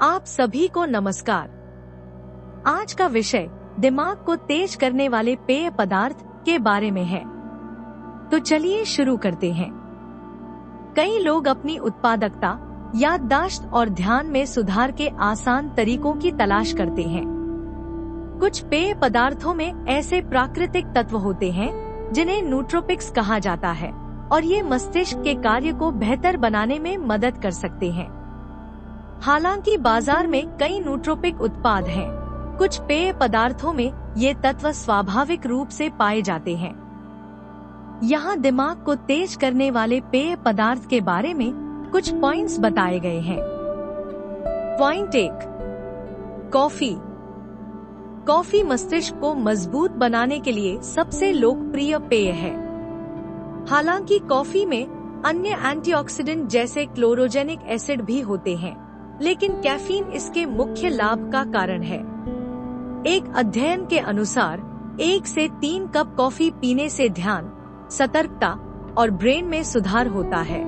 आप सभी को नमस्कार। आज का विषय दिमाग को तेज करने वाले पेय पदार्थ के बारे में है। तो चलिए शुरू करते हैं। कई लोग अपनी उत्पादकता, याददाश्त और ध्यान में सुधार के आसान तरीकों की तलाश करते हैं। कुछ पेय पदार्थों में ऐसे प्राकृतिक तत्व होते हैं जिन्हें नूट्रोपिक्स कहा जाता है और ये मस्तिष्क के कार्य को बेहतर बनाने में मदद कर सकते हैं। हालांकि बाजार में कई नूट्रोपिक उत्पाद हैं, कुछ पेय पदार्थों में ये तत्व स्वाभाविक रूप से पाए जाते हैं। यहाँ दिमाग को तेज करने वाले पेय पदार्थ के बारे में कुछ पॉइंट्स बताए गए हैं। Point 1, coffee. कॉफी मस्तिष्क को मजबूत बनाने के लिए सबसे लोकप्रिय पेय है। हालांकि कॉफी में अन्य एंटीऑक्सीडेंट जैसे क्लोरोजेनिक एसिड भी होते हैं, लेकिन कैफीन इसके मुख्य लाभ का कारण है। एक अध्ययन के अनुसार 1 से 3 कप कॉफी पीने से ध्यान, सतर्कता और ब्रेन में सुधार होता है।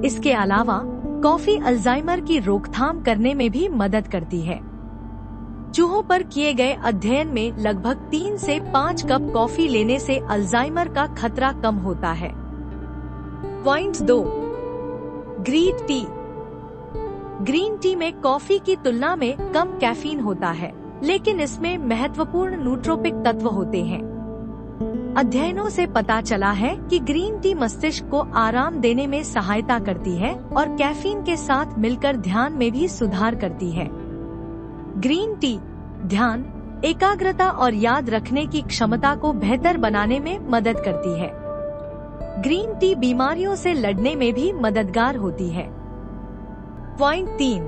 इसके अलावा कॉफी अल्जाइमर की रोकथाम करने में भी मदद करती है। चूहों पर किए गए अध्ययन में लगभग 3 से 5 कप कॉफी लेने से अल्जाइमर का खतरा कम होता है। Point 2, green tea. Green tea में कॉफी की तुलना में कम कैफीन होता है, लेकिन इसमें महत्वपूर्ण नूट्रोपिक तत्व होते हैं। अध्ययनों से पता चला है कि ग्रीन टी मस्तिष्क को आराम देने में सहायता करती है और कैफीन के साथ मिलकर ध्यान में भी सुधार करती है। ग्रीन टी ध्यान, एकाग्रता और याद रखने की क्षमता को बेहतर बनाने में मदद करती है। ग्रीन टी बीमारियों से लड़ने में भी मददगार होती है। Point 3,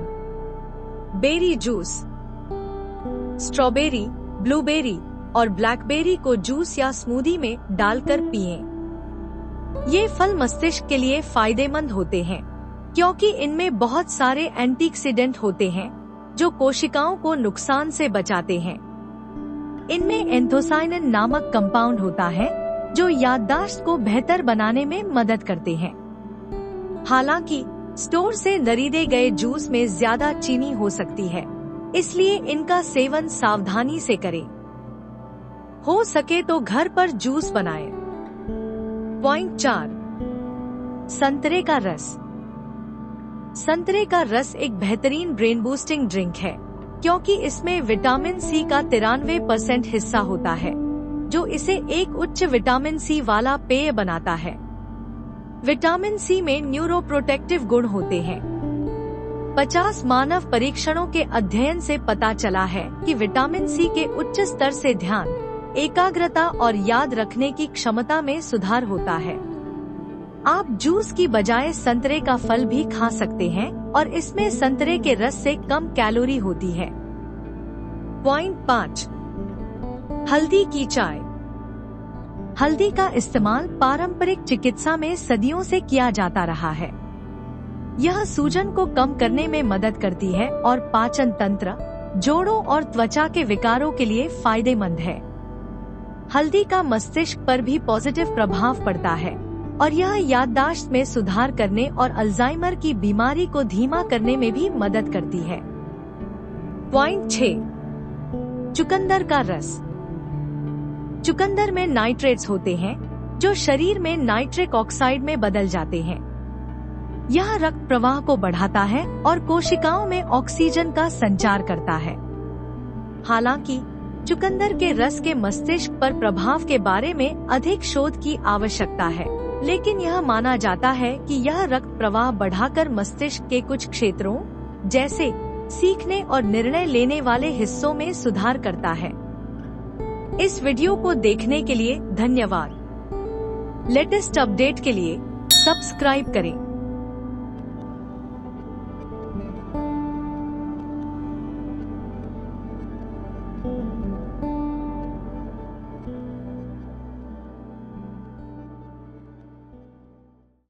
berry juice. Strawberry, blueberry और ब्लैकबेरी को जूस या स्मूदी में डालकर पिएं। ये फल मस्तिष्क के लिए फायदेमंद होते हैं क्योंकि इनमें बहुत सारे एंटीऑक्सीडेंट होते हैं जो कोशिकाओं को नुकसान से बचाते हैं। इनमें एंथोसायनिन नामक कंपाउंड होता है जो याददाश्त को बेहतर बनाने में मदद करते हैं। हालांकि स्टोर से खरीदे गए जूस में ज्यादा चीनी हो सकती है, इसलिए इनका सेवन सावधानी से करें। हो सके तो घर पर जूस बनाएं। पॉइंट 4, संतरे का रस। संतरे का रस एक बेहतरीन ब्रेन बूस्टिंग ड्रिंक है क्योंकि इसमें विटामिन सी का 93% हिस्सा होता है, जो इसे एक उच्च विटामिन सी वाला पेय बनाता है। विटामिन सी में न्यूरोप्रोटेक्टिव गुण होते हैं। 50 मानव परीक्षणों के अध्ययन से पता चला है कि विटामिन सी के उच्च स्तर से ध्यान, एकाग्रता और याद रखने की क्षमता में सुधार होता है। आप जूस की बजाय संतरे का फल भी खा सकते हैं और इसमें संतरे के रस से कम कैलोरी होती है। पॉइंट 5, हल्दी की चाय। हल्दी का इस्तेमाल पारंपरिक चिकित्सा में सदियों से किया जाता रहा है। यह सूजन को कम करने में मदद करती है और पाचन तंत्र, जोड़ों और त्वचा के विकारों के लिए फायदेमंद है। हल्दी का मस्तिष्क पर भी पॉजिटिव प्रभाव पड़ता है और यह याददाश्त में सुधार करने और अल्जाइमर की बीमारी को धीमा करने में भी मदद करती है। पॉइंट 6, चुकंदर का रस। चुकंदर में नाइट्रेट्स होते हैं जो शरीर में नाइट्रिक ऑक्साइड में बदल जाते हैं। यह रक्त प्रवाह को बढ़ाता है और कोशिकाओं में ऑक्सीजन का संचार करता है। हालांकि चुकंदर के रस के मस्तिष्क पर प्रभाव के बारे में अधिक शोध की आवश्यकता है, लेकिन यह माना जाता है कि यह रक्त प्रवाह बढ़ाकर मस्तिष्क के कुछ क्षेत्रों जैसे सीखने और निर्णय लेने वाले हिस्सों में सुधार करता है। इस वीडियो को देखने के लिए धन्यवाद। लेटेस्ट अपडेट के लिए सब्सक्राइब करें।